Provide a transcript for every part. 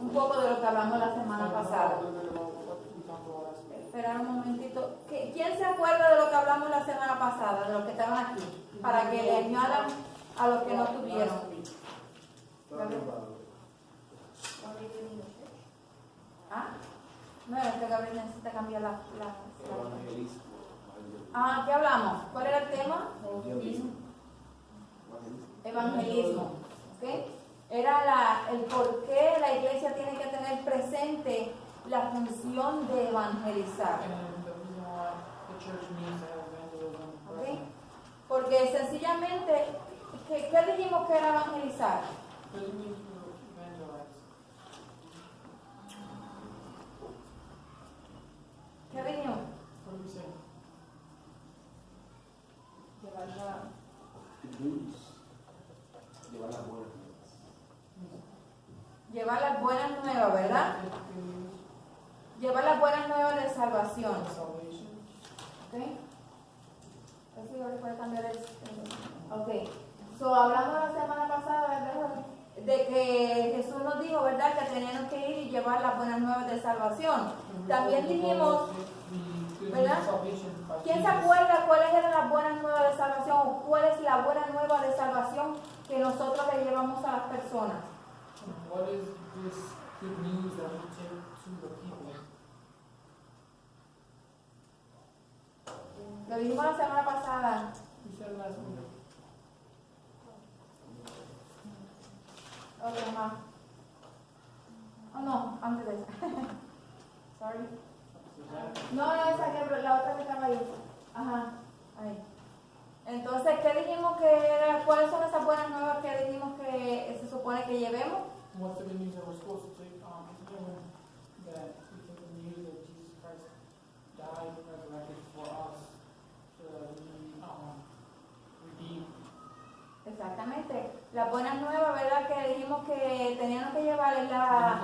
un poco de lo que hablamos la semana pasada. Espera un momentito. ¿Quién se acuerda de lo que hablamos la semana pasada, de los que estaban aquí? Para que le añadan a los que no tuvieron. ¿Ah? No, es que Gabriel necesita cambiar la... ¿Qué hablamos? ¿Cuál era el tema? Evangelismo. ¿Okay? Era el por qué la iglesia tiene que tener presente la función de evangelizar. ¿Okay? Porque sencillamente, ¿qué dijimos que era evangelizar? ¿Qué dijimos? Llevar las buenas nuevas, ¿verdad? Llevar las buenas nuevas de salvación. ¿Ok? Así ahora puede cambiar el... Ok. So, hablamos la semana pasada, ¿verdad? De que Jesús nos dijo, ¿verdad? Que teníamos que ir y llevar las buenas nuevas de salvación. También dijimos, ¿verdad? ¿Quién se acuerda cuáles eran las buenas nuevas de salvación o cuál es la buena nueva de salvación que nosotros le llevamos a las personas? What is this good news that we take to the people? Lo dijimos la semana pasada. We said last week. Ok, más. Oh, no, antes de eso. Sorry. No, esa que la otra que estaba ahí. Ajá, ahí. Entonces, ¿qué dijimos que era? ¿Cuáles son esas buenas nuevas que dijimos que se supone que llevemos? What's the good news that we're supposed to take that we take the news that Jesus Christ died and resurrected for us so that we redeem. Exactamente. Las buenas nuevas, ¿verdad? Que dijimos que teníamos que llevar es la...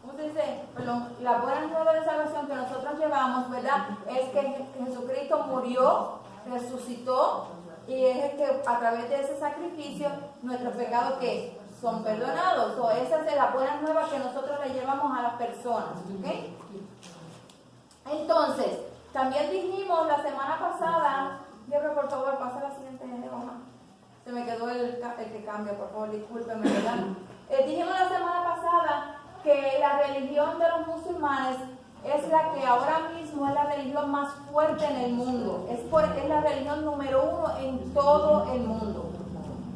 ¿cómo se dice? Perdón, la buena nueva de salvación que nosotros llevamos, ¿verdad? Es que Jesucristo murió, resucitó y es el que a través de ese sacrificio nuestros pecados que son perdonados. O esa es la buena nueva que nosotros le llevamos a las personas. ¿Okay? Entonces, también dijimos la semana pasada, Gabriel, por favor, pasa la siguiente hoja. Se me quedó el que cambia, por favor, discúlpeme, ¿verdad? Dijimos la semana pasada que la religión de los musulmanes es la que ahora mismo es la religión más fuerte en el mundo. Es la religión número 1 en todo el mundo.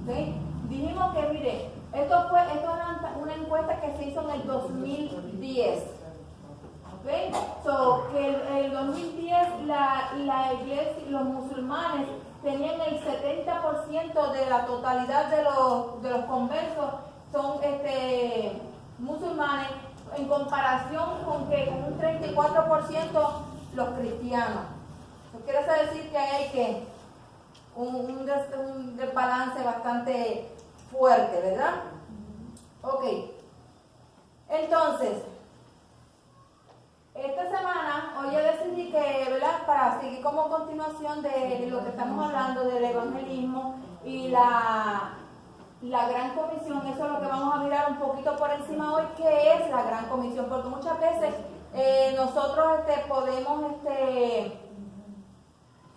¿Okay? Dijimos que, mire, esto era una encuesta que se hizo en el 2010. ¿Okay? So, que el 2010 la iglesia, los musulmanes tenían el 70% de la totalidad de los conversos son musulmanes, en comparación con que con un 34% los cristianos. Eso quiere decir que hay un desbalance bastante fuerte, ¿verdad? Ok. Entonces, esta semana, hoy yo decidí que, ¿verdad? Para seguir como continuación de lo que estamos hablando del evangelismo y la gran comisión, eso es lo que vamos a mirar un poquito por encima hoy, ¿qué es la gran comisión? Porque muchas veces nosotros podemos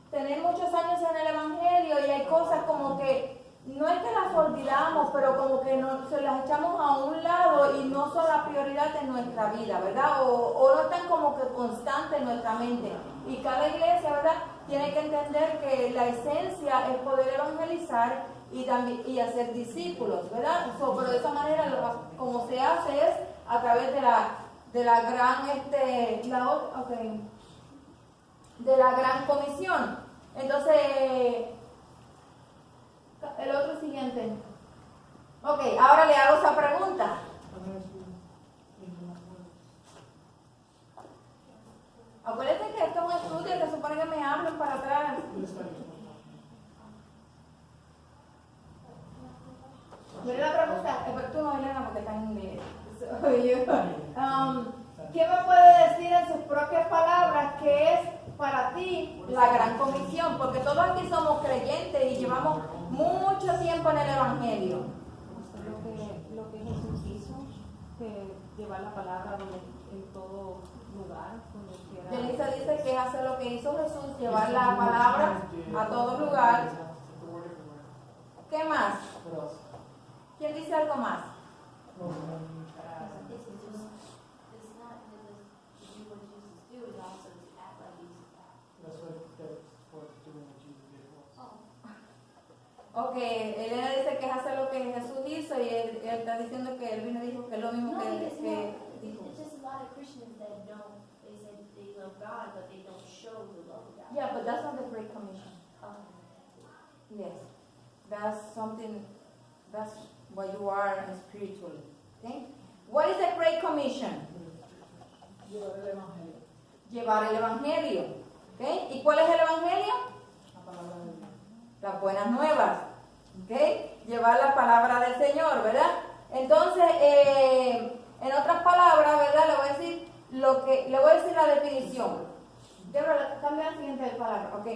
tener muchos años en el evangelio y hay cosas como que no es que las olvidamos, pero como que se las echamos a un lado y no son la prioridad en nuestra vida, ¿verdad? O no están como que constantes en nuestra mente. Y cada iglesia, ¿verdad?, tiene que entender que la esencia es poder evangelizar y hacer discípulos, ¿verdad? Pero de esa manera, como se hace es a través de la gran comisión. Entonces, el otro siguiente. Ok, ahora le hago esa pregunta. Acuérdense que esto es un estudio que supone que me hablen para atrás. Mira la pregunta, pero tú no, Elena, porque está en inglés. ¿Quién me puede decir en sus propias palabras qué es para ti la la gran comisión, porque todos aquí somos creyentes y llevamos mucho tiempo en el Evangelio. Lo que Jesús hizo, que llevar la palabra en todo lugar, donde quiera. Denise dice que hace lo que hizo Jesús, llevar la palabra a todo lugar. ¿Qué más? ¿Quién dice algo más? Ok, Elena dice que es hacer lo que Jesús hizo y él está diciendo que él vino y dijo que es lo mismo que dijo. It's just a lot of Christians that don't, they say they love God, but they don't show the love of God. Yeah, but that's not the Great Commission. Yes, that's something, that's what you are spiritually. Okay? What is the Great Commission? Llevar el evangelio. Llevar el Evangelio. Okay? ¿Y cuál es el Evangelio? La palabra de Dios. Las buenas nuevas. ¿Okay? Llevar la palabra del Señor, ¿verdad? Entonces, en otras palabras, ¿verdad? Le voy a decir la definición. Cambia la siguiente palabra, ¿ok?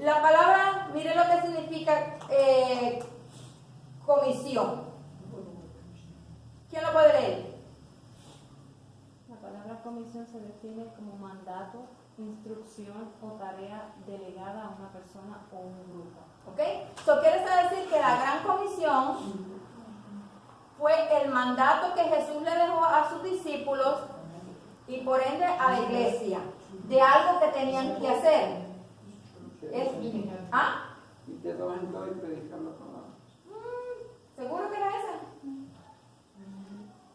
La palabra, mire lo que significa comisión. ¿Quién lo puede leer? La palabra comisión se define como mandato, instrucción o tarea delegada a una persona o un grupo. ¿Ok? Eso quiere decir que la gran comisión fue el mandato que Jesús le dejó a sus discípulos y por ende a la iglesia de algo que tenían que hacer. ¿Ah? Y te dos en dos y predicar la palabra. ¿Seguro que era esa?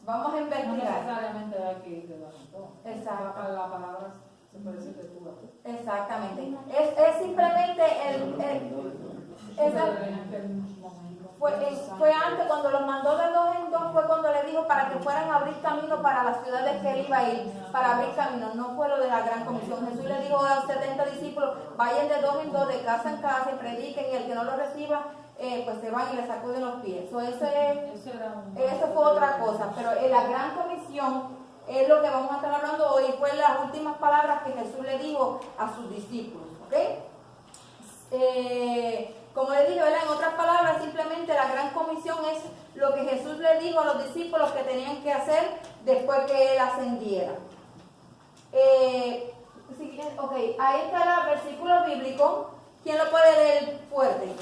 Vamos a No investigar. necesariamente hay que ir de la todo. Exacto. La palabra se puede decir de tú a tú. Exactamente. Es simplemente fue antes, cuando los mandó de dos en dos, fue cuando le dijo para que fueran a abrir camino para las ciudades que él iba a ir, para abrir camino. No fue lo de la gran comisión. Jesús le dijo a los 70 discípulos, vayan de dos en dos, de casa en casa, y prediquen, y el que no lo reciba, pues se van y le sacuden los pies. Eso fue otra cosa, pero la gran comisión es lo que vamos a estar hablando hoy. Fue las últimas palabras que Jesús le dijo a sus discípulos, ¿ok? Como le dije, ¿verdad? En otras palabras, simplemente la gran comisión es lo que Jesús le dijo a los discípulos que tenían que hacer después que él ascendiera. Ok, ahí está el versículo bíblico. ¿Quién lo puede leer fuerte?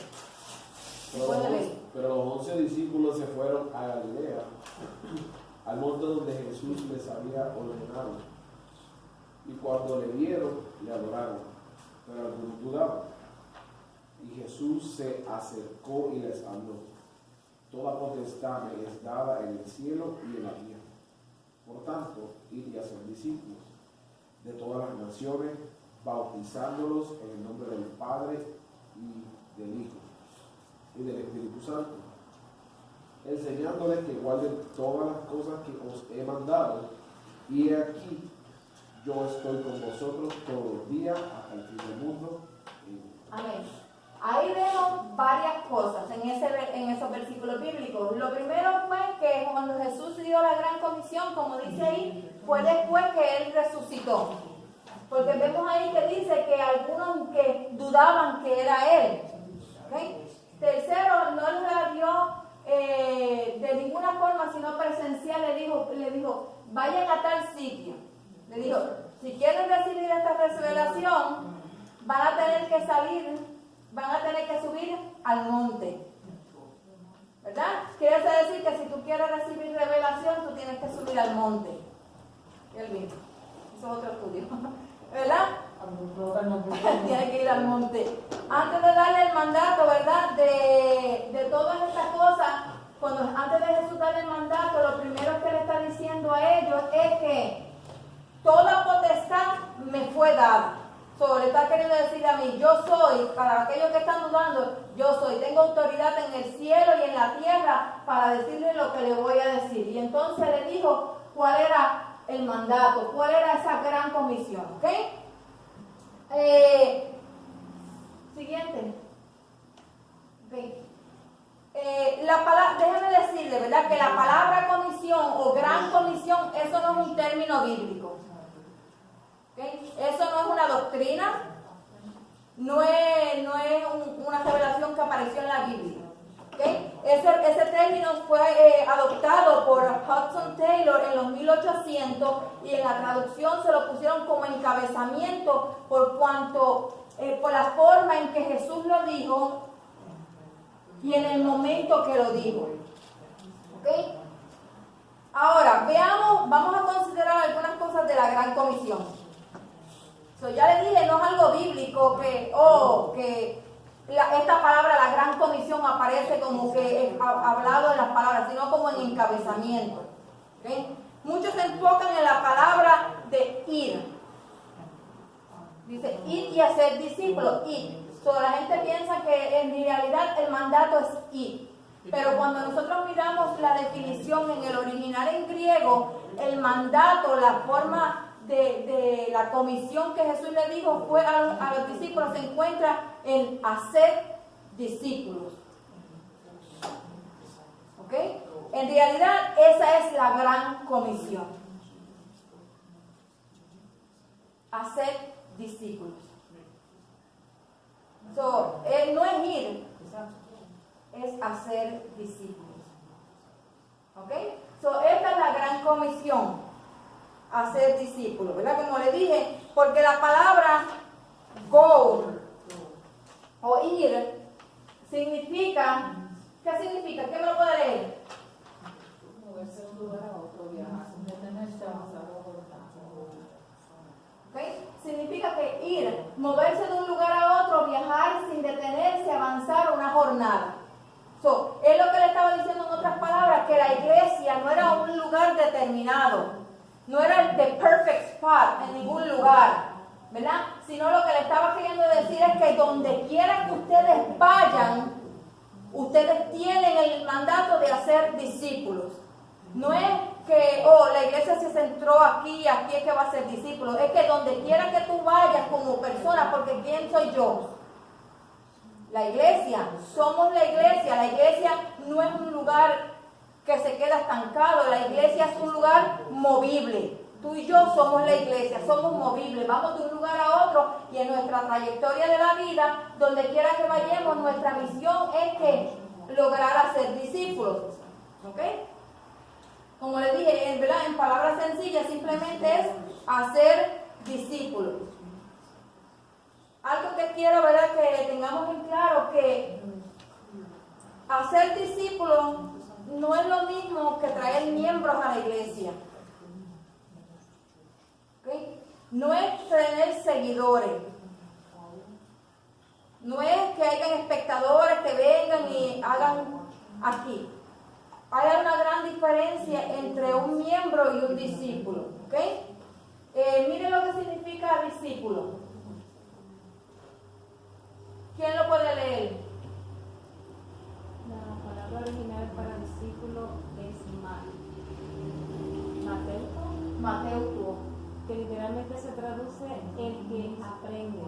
Pero los 11 discípulos se fueron a Galilea, al monte donde Jesús les había ordenado. Y cuando le vieron, le adoraron, pero algunos dudaban. Y Jesús se acercó y les habló: toda potestad me es dada en el cielo y en la tierra. Por tanto, id y haced discípulos de todas las naciones, bautizándolos en el nombre del Padre y del Hijo y del Espíritu Santo, enseñándoles que guarden todas las cosas que os he mandado, y he aquí, yo estoy con vosotros todos los días hasta el fin del mundo. Amén. Ahí vemos varias cosas en esos versículos bíblicos. Lo primero fue que cuando Jesús dio la gran comisión, como dice ahí, fue después que él resucitó. Porque vemos ahí que dice que algunos que dudaban que era él. ¿Okay? Tercero, no la dio de ninguna forma, sino presencial. Le dijo, vayan a tal sitio. Le dijo, si quieren recibir esta revelación, van a tener que subir al monte. ¿Verdad? Quiere decir que si tú quieres recibir revelación, tú tienes que subir al monte. Elvin, eso es otro estudio. ¿Verdad? Tiene que ir al monte. Antes de darle el mandato, ¿verdad? De todas estas cosas, antes de Jesús darle el mandato, lo primero que le está diciendo a ellos es que toda potestad me fue dada. Le está queriendo decir a mí, yo soy, para aquellos que están dudando, yo soy, tengo autoridad en el cielo y en la tierra para decirle lo que le voy a decir. Y entonces le dijo cuál era el mandato, cuál era esa gran comisión, ¿ok? Siguiente. Okay. Déjeme decirle, ¿verdad? Que la palabra comisión o gran comisión, eso no es un término bíblico. ¿Okay? Eso no es una doctrina. no es una revelación que apareció en la Biblia. ¿Okay? Ese término fue adoptado por Hudson Taylor en los 1800 y en la traducción se lo pusieron como encabezamiento por la forma en que Jesús lo dijo y en el momento que lo dijo. ¿Okay? Ahora, vamos a considerar algunas cosas de la Gran Comisión. Ya le dije, no es algo bíblico que esta palabra, la Gran Comisión, aparece como que es hablado en las palabras, sino como en encabezamiento. ¿Okay? Muchos se enfocan en la palabra de ir. Dice, ir y hacer discípulos, ir. La gente piensa que en realidad el mandato es ir. Pero cuando nosotros miramos la definición en el original en griego, el mandato, la forma de la comisión que Jesús le dijo fue a los discípulos, se encuentra en hacer discípulos. ¿Ok? En realidad esa es la gran comisión. Hacer discípulos. No es ir, es hacer discípulos. ¿Ok? Esta es la gran comisión, hacer discípulos, ¿verdad? Como le dije, porque la palabra go o ir significa, ¿qué significa? ¿Qué me lo puede leer? Moverse de un lugar a otro, viajar, detenerse, avanzar o ¿Okay? Significa que ir, moverse de un lugar a otro, viajar sin detenerse, avanzar una jornada. Es lo que le estaba diciendo en otras palabras, que la iglesia no era un lugar determinado, no era el the perfect spot en ningún lugar, ¿verdad? Sino lo que le estaba queriendo decir es que donde quiera que ustedes vayan, ustedes tienen el mandato de hacer discípulos. No es que, la iglesia se centró aquí es que va a ser discípulos. Es que donde quiera que tú vayas como persona, porque ¿quién soy yo? La iglesia, somos la iglesia. La iglesia no es un lugar que se queda estancado. La iglesia es un lugar movible. Tú y yo somos la iglesia, somos movibles. Vamos de un lugar a otro y en nuestra trayectoria de la vida, donde quiera que vayamos, nuestra misión es que lograr hacer discípulos. ¿Ok? Como les dije, en palabras sencillas, simplemente es hacer discípulos. Algo que quiero, ¿verdad?, que tengamos en claro, que hacer discípulos no es lo mismo que traer miembros a la iglesia. ¿Okay? No es tener seguidores. No es que hayan espectadores que vengan y hagan aquí. Hay una gran diferencia entre un miembro y un discípulo. ¿Okay? Miren lo que significa discípulo. ¿Quién lo puede leer? La palabra original para discípulo es Mateuto, que literalmente se traduce el que aprende,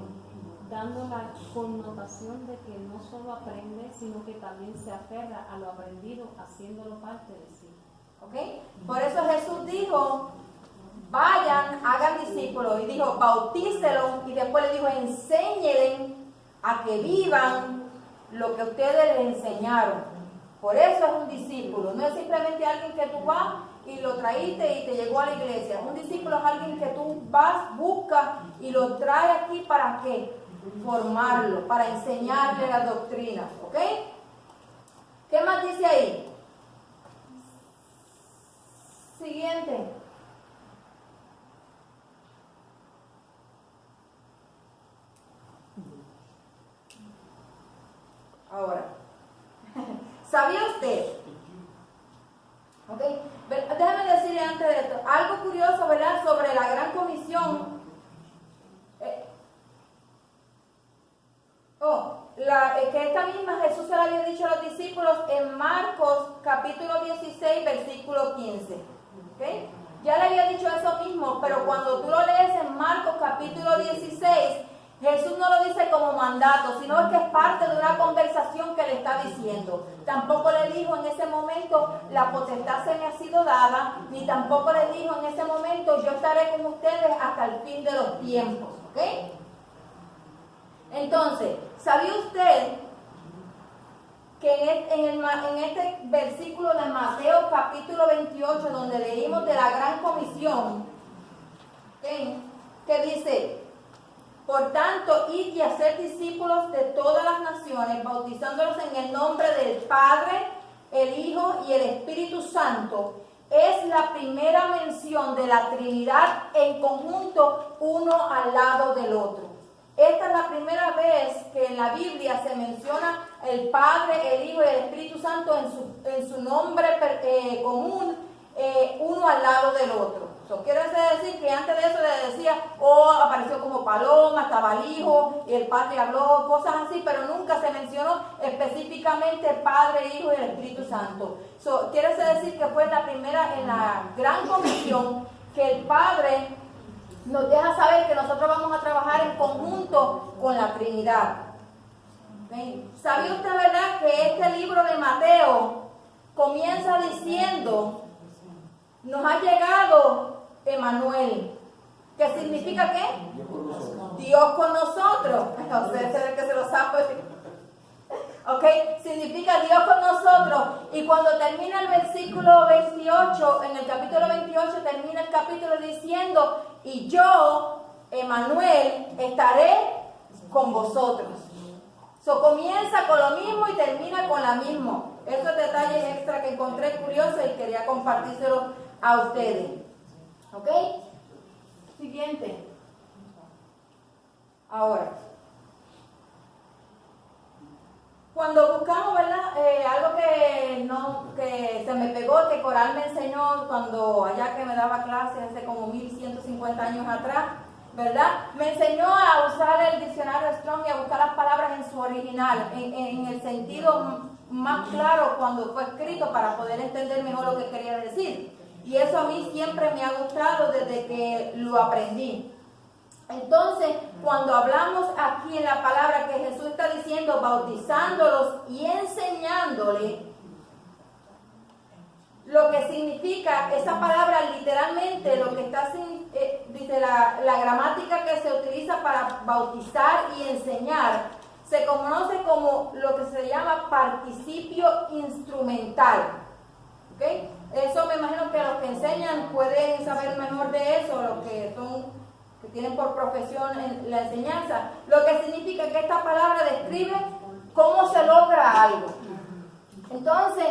dando la connotación de que no solo aprende, sino que también se aferra a lo aprendido, haciéndolo parte de sí. ¿Okay? Por eso Jesús dijo, vayan, hagan discípulos, y dijo, bautícelos, y después le dijo, enséñenles a que vivan lo que ustedes les enseñaron. Por eso es un discípulo, no es simplemente alguien que tú vas y lo traíste y te llegó a la iglesia. Un discípulo es alguien que tú vas, buscas y lo traes aquí para ¿qué? Formarlo, para enseñarle las doctrinas. ¿Ok? ¿Qué más dice ahí? Siguiente. Ahora, ¿sabía usted? Okay. Déjame decirle antes de esto, algo curioso, ¿verdad?, sobre la Gran Comisión. Que esta misma Jesús se la había dicho a los discípulos en Marcos capítulo 16, versículo 15. ¿Okay? Ya le había dicho eso mismo, pero cuando tú lo lees en Marcos capítulo 16, Jesús no lo dice como mandato, sino es que es parte de una conversación que le está diciendo. Tampoco le dijo en ese momento, la potestad se me ha sido dada, ni tampoco le dijo en ese momento, yo estaré con ustedes hasta el fin de los tiempos. ¿Ok? Entonces, ¿sabía usted que en este versículo de Mateo capítulo 28, donde leímos de la gran comisión, ¿okay?, que dice: por tanto, id y hacer discípulos de todas las naciones, bautizándolos en el nombre del Padre, el Hijo y el Espíritu Santo? Es la primera mención de la Trinidad en conjunto, uno al lado del otro. Esta es la primera vez que en la Biblia se menciona el Padre, el Hijo y el Espíritu Santo en su nombre común, uno al lado del otro. Eso quiere decir que antes de eso le decía, apareció como paloma, estaba el Hijo y el Padre habló, cosas así, pero nunca se mencionó específicamente Padre, Hijo y el Espíritu Santo. Eso quiere decir que fue la primera en la gran comisión que el Padre nos deja saber que nosotros vamos a trabajar en conjunto con la Trinidad. ¿Okay? ¿Sabía usted, verdad, que este libro de Mateo comienza diciendo: nos ha llegado Emmanuel? ¿Qué significa qué? Dios con nosotros. Ustedes se ven que se lo saben. ¿Ok? Significa Dios con nosotros. Y cuando termina el versículo 28, en el capítulo 28 termina el capítulo diciendo: y yo, Emmanuel, estaré con vosotros. So, comienza con lo mismo y termina con lo mismo. Esos detalles extra que encontré curiosos y quería compartírselo a ustedes. ¿Ok? Siguiente. Ahora, cuando buscamos, ¿verdad? Algo que se me pegó, que Coral me enseñó cuando allá que me daba clases hace como 1150 años atrás, ¿verdad? Me enseñó a usar el diccionario Strong y a buscar las palabras en su original, en el sentido más claro cuando fue escrito, para poder entender mejor lo que quería decir. Y eso a mí siempre me ha gustado desde que lo aprendí. Entonces, cuando hablamos aquí en la palabra que Jesús está diciendo, bautizándolos y enseñándoles, lo que significa esa palabra literalmente, lo que está, dice la gramática que se utiliza para bautizar y enseñar, se conoce como lo que se llama participio instrumental. ¿Okay? Eso me imagino que los que enseñan pueden saber mejor de eso, los que tienen por profesión en la enseñanza. Lo que significa que esta palabra describe cómo se logra algo. Entonces,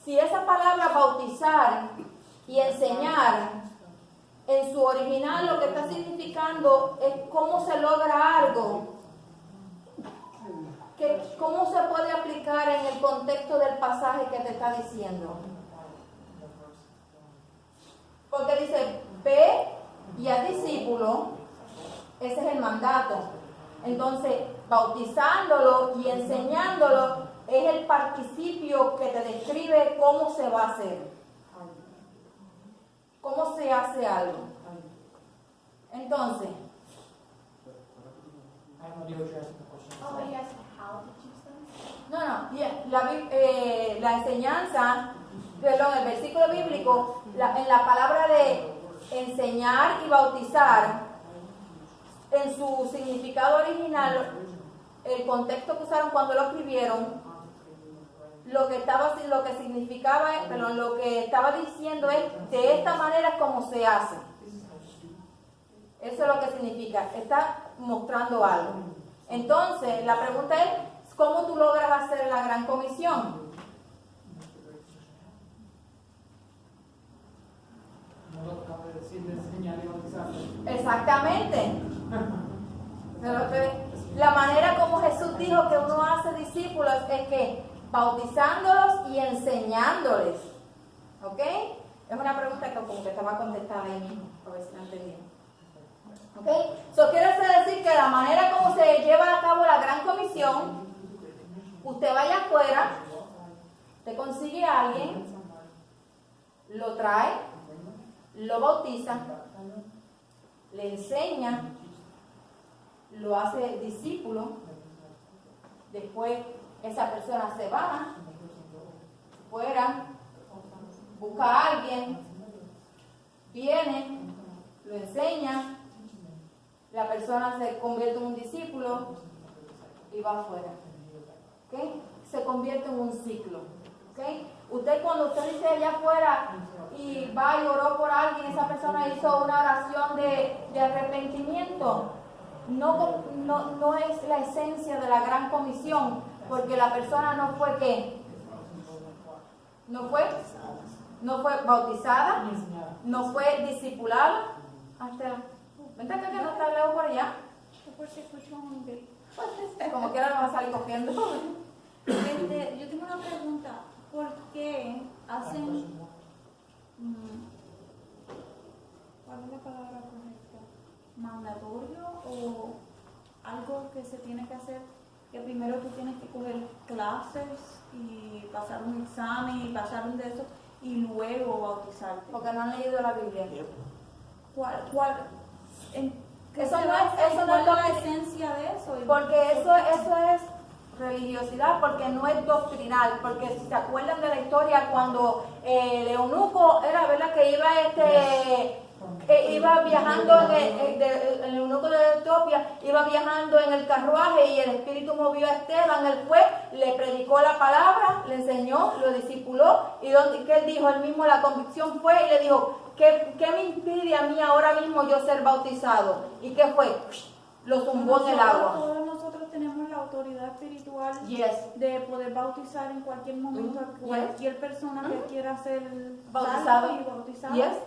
si esa palabra bautizar y enseñar, en su original lo que está significando es cómo se logra algo, que cómo se puede aplicar en el contexto del pasaje que te está diciendo. Porque dice, ve y haz discípulo, ese es el mandato. Entonces, bautizándolo y enseñándolo es el participio que te describe cómo se va a hacer. Cómo se hace algo. Entonces, I have no idea what you're asking the question. Oh, but you asked how to teach them? la enseñanza, perdón, el versículo bíblico, en la palabra de enseñar y bautizar, en su significado original, el contexto que usaron cuando lo escribieron, lo que significaba, perdón, lo que estaba diciendo es: de esta manera es como se hace. Eso es lo que significa, está mostrando algo. Entonces, la pregunta es: ¿cómo tú logras hacer la gran comisión? No lo acabo de decir, de enseñar y bautizar. Exactamente. La manera como Jesús dijo que uno hace discípulos es que bautizándolos y enseñándoles. ¿Ok? Es una pregunta que como que estaba contestada ahí mismo, a ver si la entendí. ¿Ok? Eso quiere decir que la manera como se lleva a cabo la gran comisión, usted vaya afuera, te consigue a alguien, lo trae, lo bautiza, le enseña, lo hace discípulo, después esa persona se va fuera, busca a alguien, viene, lo enseña, la persona se convierte en un discípulo, y va afuera. ¿Okay? Se convierte en un ciclo. ¿Okay? Usted cuando usted dice allá afuera y va y oró por alguien, esa persona hizo una oración de arrepentimiento, no es la esencia de la gran comisión, porque la persona no fue ¿qué? No fue bautizada, no fue discipulada. Vente acá que no está lejos por allá. Porque escucho un grito. Como quiera nos va a salir cogiendo. Yo tengo una pregunta. ¿Por qué hacen... ¿Cuál es la palabra correcta? ¿Mandatorio o algo que se tiene que hacer? Que primero tú tienes que coger clases y pasar un examen y pasar un de esos y luego bautizarte. Porque no han leído la Biblia. ¿Cuál es la esencia de eso? Porque eso es religiosidad, porque no es doctrinal, porque si se acuerdan de la historia cuando el eunuco era, ¿verdad? Que iba viajando el eunuco de Etiopía iba viajando en el carruaje y el Espíritu movió a Esteban, él fue, le predicó la palabra, le enseñó, lo discipuló y ¿qué él dijo? Él mismo la convicción fue y le dijo, ¿qué me impide a mí ahora mismo yo ser bautizado? ¿Y qué fue? Lo zumbó en el agua. Todos nosotros tenemos la autoridad espiritual Yes. de poder bautizar en cualquier momento a cualquier persona que quiera ser Bautizado. salvo y bautizado. Yes.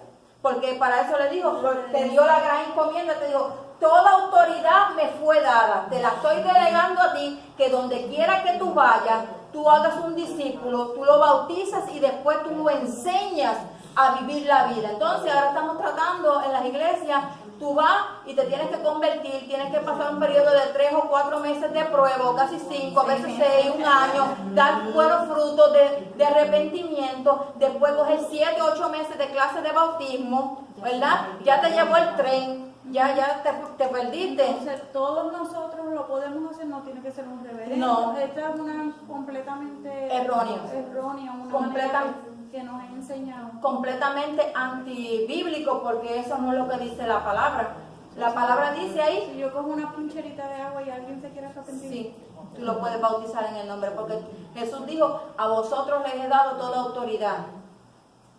Porque para eso le digo, te dio la gran encomienda, te digo, toda autoridad me fue dada, te la estoy delegando a ti, que donde quiera que tú vayas, tú hagas un discípulo, tú lo bautizas y después tú lo enseñas a vivir la vida. Entonces ahora estamos tratando en las iglesias, tú vas y te tienes que convertir, tienes que pasar un periodo de 3 o 4 meses de prueba, o casi 5, a veces 6, un año, dar buenos frutos de arrepentimiento, después coger 7 o 8 meses de clase de bautismo, ¿verdad? Ya te llevó el tren, ya te perdiste. Entonces, todos nosotros lo podemos hacer, no tiene que ser un reverendo. No. Esta es una completamente Errónea. una Completa- manera que nos ha enseñado. Completamente antibíblico, porque eso no es lo que dice la palabra. La palabra dice ahí, Si yo cojo una pincherita de agua y alguien se quiere arrepentir, sí, tú lo puedes bautizar en el nombre, porque Jesús dijo, a vosotros les he dado toda autoridad.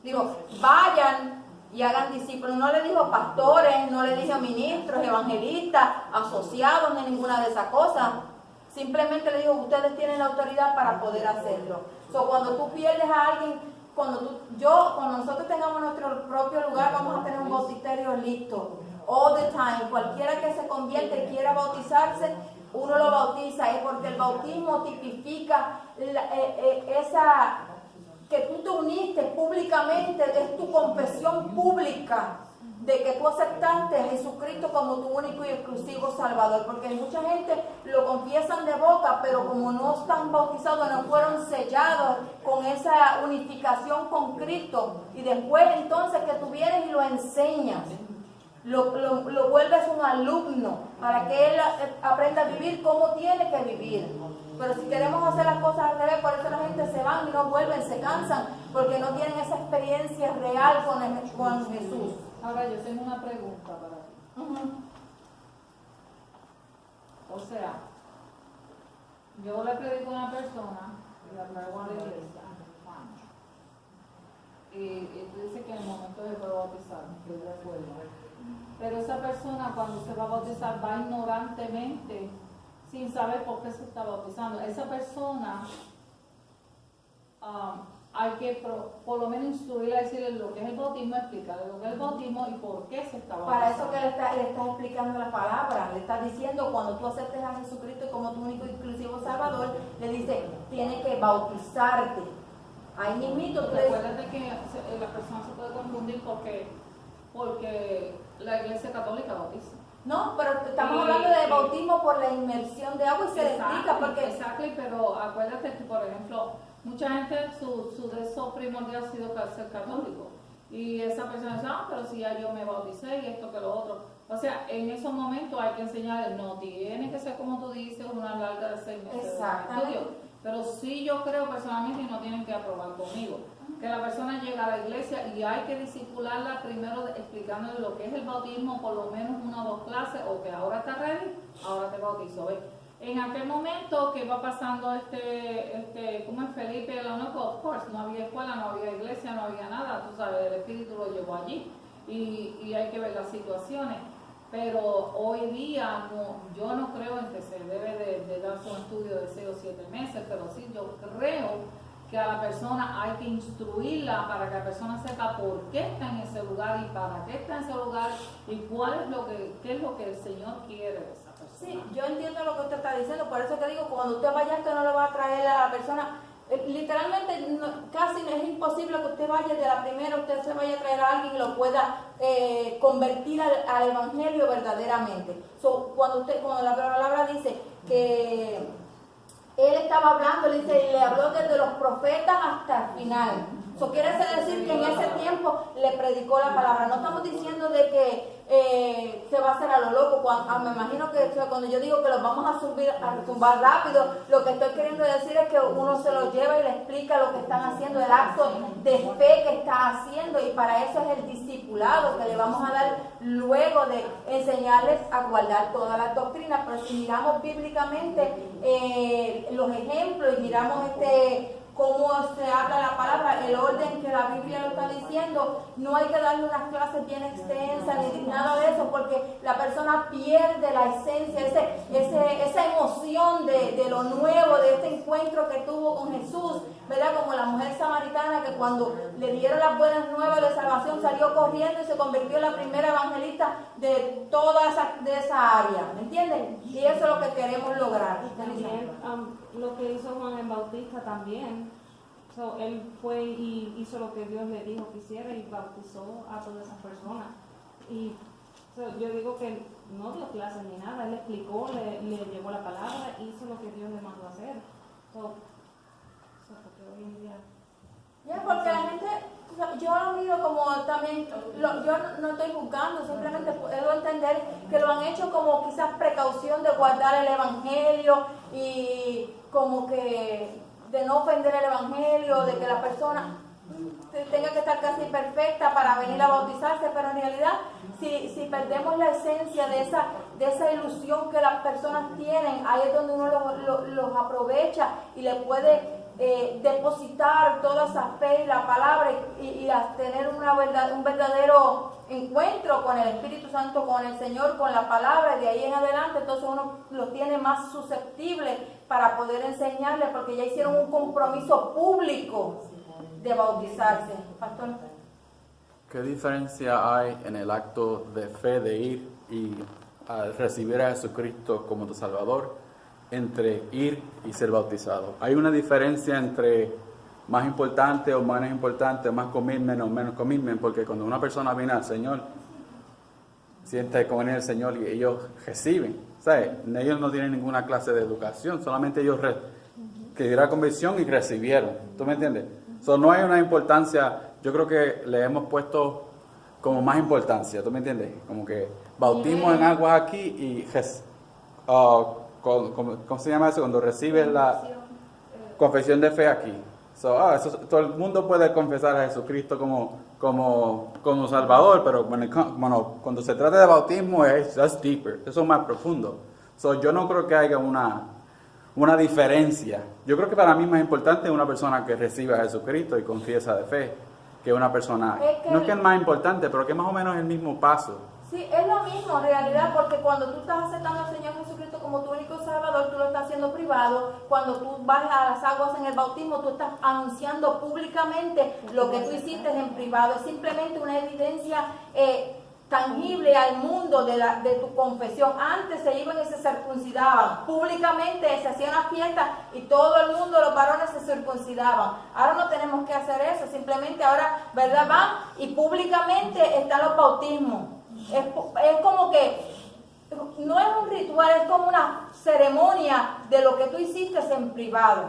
Digo, vayan y hagan discípulos. No le dijo pastores, no le dijo ministros, evangelistas, asociados, ni ninguna de esas cosas. Simplemente le dijo, ustedes tienen la autoridad para poder hacerlo. So, cuando tú pierdes a alguien, cuando nosotros tengamos nuestro propio lugar, vamos a tener un bautisterio listo. All the time. Cualquiera que se convierta y quiera bautizarse, uno lo bautiza. Es porque el bautismo tipifica esa que tú te uniste públicamente, es tu confesión pública de que tú aceptaste a Jesucristo como tu único y exclusivo Salvador, porque mucha gente lo confiesan de boca, pero como no están bautizados, no fueron sellados con esa unificación con Cristo, y después entonces que tú vienes y lo enseñas, lo vuelves un alumno, para que él aprenda a vivir como tiene que vivir. Pero si queremos hacer las cosas al revés, por eso la gente se van y no vuelven, se cansan, porque no tienen esa experiencia real con Jesús. Ahora yo tengo una pregunta para ti. O sea, yo le predico a una persona y la traigo a la iglesia. Y tú dices que en el momento de puede bautizar, estoy de acuerdo. Pero esa persona cuando se va a bautizar va ignorantemente, sin saber por qué se está bautizando. Esa persona hay que por lo menos instruirla a decirle lo que es el bautismo, explicarle lo que es el bautismo y por qué se está bautizando. Para eso que le estás explicando la palabra, le estás diciendo cuando tú aceptes a Jesucristo como tu único y exclusivo Salvador, le dice, tienes que bautizarte. Ahí mismito tú le dices, Recuérdate que la persona se puede confundir porque la iglesia católica bautiza. no, pero estamos hablando de bautismo por la inmersión de agua y se le explica porque... Exacto, pero acuérdate que, por ejemplo, mucha gente, su deseo primordial ha sido ser católico. Y esa persona dice, pero si ya yo me bauticé y esto que lo otro. O sea, en esos momentos hay que enseñarle, no tiene que ser como tú dices, una larga de 6 meses de estudio. Pero sí yo creo personalmente, y no tienen que aprobar conmigo, que la persona llega a la iglesia y hay que discipularla primero explicándole lo que es el bautismo, por lo menos 1 o 2 clases, o que ahora está ready, ahora te bautizo. ¿Ves? en aquel momento que va pasando ¿cómo es Felipe? Of course, no había escuela, no había iglesia, no había nada, tú sabes, el Espíritu lo llevó allí y hay que ver las situaciones. Pero hoy día yo no creo en que se debe de darse un estudio de 6 o 7 meses, pero sí yo creo que a la persona hay que instruirla para que la persona sepa por qué está en ese lugar y para qué está en ese lugar y qué es lo que el Señor quiere de esa persona. Sí, yo entiendo lo que usted está diciendo, por eso que digo, cuando usted vaya, que no le va a traer a la persona, literalmente casi es imposible que usted vaya de la primera, usted se vaya a traer a alguien y lo pueda convertir al evangelio verdaderamente. Cuando la palabra dice que él estaba hablando, le habló desde los profetas hasta el final. Eso quiere decir que en ese tiempo le predicó la palabra. No estamos diciendo de que se va a hacer a lo loco. Me imagino que cuando yo digo que los vamos a zumbar rápido, lo que estoy queriendo decir es que uno se los lleva y le explica lo que están haciendo, el acto de fe que está haciendo, y para eso es el discipulado que le vamos a dar luego de enseñarles a guardar todas las doctrinas. Pero si miramos bíblicamente los ejemplos y miramos cómo se habla la palabra, el orden que la Biblia lo está diciendo, no hay que darle unas clases bien extensas ni nada de eso, porque la persona pierde la esencia, esa emoción de lo nuevo, de este encuentro que tuvo con Jesús, ¿verdad? Como la mujer samaritana que cuando le dieron las buenas nuevas de salvación salió corriendo y se convirtió en la primera evangelista de toda esa área, ¿me entienden? Y eso es lo que queremos lograr. También lo que hizo Juan el Bautista también. Él fue y hizo lo que Dios le dijo que hiciera y bautizó a todas esas personas. Y yo digo que no dio clases ni nada, él explicó, le llevó la palabra, hizo lo que Dios le mandó a hacer. Porque hoy en día... Ya, porque la gente, yo lo miro como también, yo no estoy juzgando, simplemente puedo entender que lo han hecho como quizás precaución de guardar el evangelio y como que de no ofender el evangelio, de que la persona tenga que estar casi perfecta para venir a bautizarse, pero en realidad si perdemos la esencia de esa ilusión que las personas tienen, ahí es donde uno los aprovecha y le puede depositar toda esa fe y la palabra y a tener un verdadero encuentro con el Espíritu Santo, con el Señor, con la palabra, y de ahí en adelante entonces uno los tiene más susceptibles para poder enseñarles, porque ya hicieron un compromiso público de bautizarse. Pastor. ¿Qué diferencia hay en el acto de fe de ir y recibir a Jesucristo como tu Salvador entre ir y ser bautizado? ¿Hay una diferencia entre más importante o menos importante, más commitment o menos commitment? Porque cuando una persona viene al Señor, siente como viene el Señor y ellos reciben, ¿sabes? Ellos no tienen ninguna clase de educación, solamente ellos que dieron la conversión y recibieron. ¿Tú me entiendes? No hay una importancia, yo creo que le hemos puesto como más importancia, ¿tú me entiendes? Como que bautismo en aguas aquí y ¿cómo se llama eso? Cuando recibes la confesión de fe aquí. Todo el mundo puede confesar a Jesucristo como Salvador, pero cuando se trata de bautismo es deeper, eso es más profundo. Yo no creo que haya una diferencia. Yo creo que para mí es más importante una persona que recibe a Jesucristo y confiesa de fe que una persona, no es que es más importante, pero que más o menos es el mismo paso. Sí, es lo mismo en realidad, porque cuando tú estás aceptando al Señor Jesucristo como tu único Salvador, tú lo estás haciendo privado. Cuando tú vas a las aguas en el bautismo, tú estás anunciando públicamente lo que tú hiciste en privado. Es simplemente una evidencia tangible al mundo de tu confesión. Antes se iban y se circuncidaban públicamente, se hacían las fiestas y todo el mundo, los varones, se circuncidaban. Ahora no tenemos que hacer eso, simplemente ahora, ¿verdad? Van y públicamente están los bautismos. Es como que no es un ritual, es como una ceremonia de lo que tú hiciste en privado.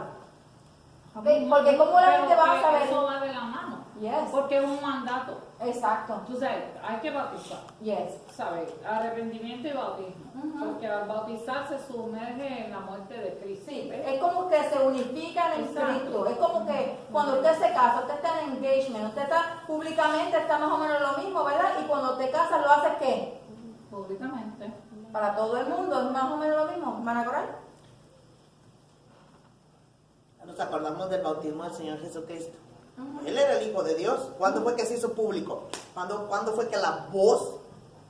¿Okay? Porque como la gente va a saber. Eso va de la mano. Yes. Porque es un mandato. Exacto. Tú sabes, hay que bautizar. Yes. ¿Sabes? Arrepentimiento y bautismo. Porque al bautizar se sumerge en la muerte de Cristo. Sí, es como que se unifican en Cristo. Es como que cuando usted se casa, usted está en engagement, usted está públicamente, está más o menos lo mismo, ¿verdad? Y cuando te casas, ¿lo haces qué? Públicamente. Para todo el mundo, es más o menos lo mismo. ¿Van a correr? nos acordamos del bautismo del Señor Jesucristo. Él era el Hijo de Dios. ¿Cuándo fue que se hizo público? ¿Cuándo fue que la voz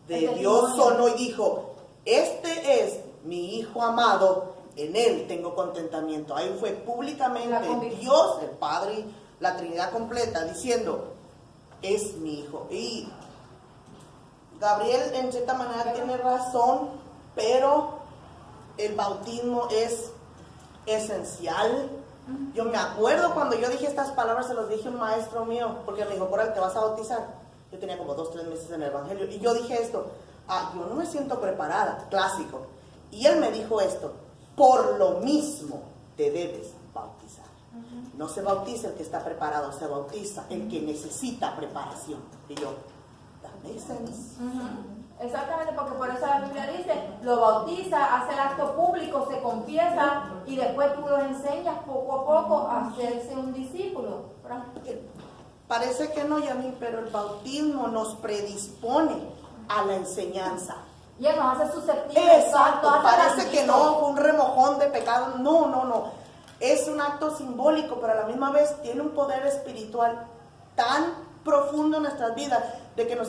de Dios sonó y dijo, este es mi Hijo amado, en Él tengo contentamiento? Ahí fue públicamente Dios, el Padre, la Trinidad completa, diciendo, es mi Hijo. Y Gabriel en cierta manera tiene razón, pero el bautismo es esencial. Yo me acuerdo cuando yo dije estas palabras, se los dije a un maestro mío, porque me dijo, Coral, ¿te vas a bautizar? Yo tenía como 2, 3 meses en el Evangelio, y yo dije esto, yo no me siento preparada, clásico. Y él me dijo esto, por lo mismo te debes bautizar. No se bautiza el que está preparado, se bautiza el que necesita preparación. Y yo, that makes sense. Exactamente, porque por eso la Biblia dice, lo bautiza, hace el acto público, se confiesa y después tú los enseñas poco a poco a hacerse un discípulo. Parece que no, Yami, pero el bautismo nos predispone a la enseñanza. Y él nos hace susceptibles. Exacto, parece que no, un remojón de pecado. No. Es un acto simbólico, pero a la misma vez tiene un poder espiritual tan profundo en nuestras vidas de que nos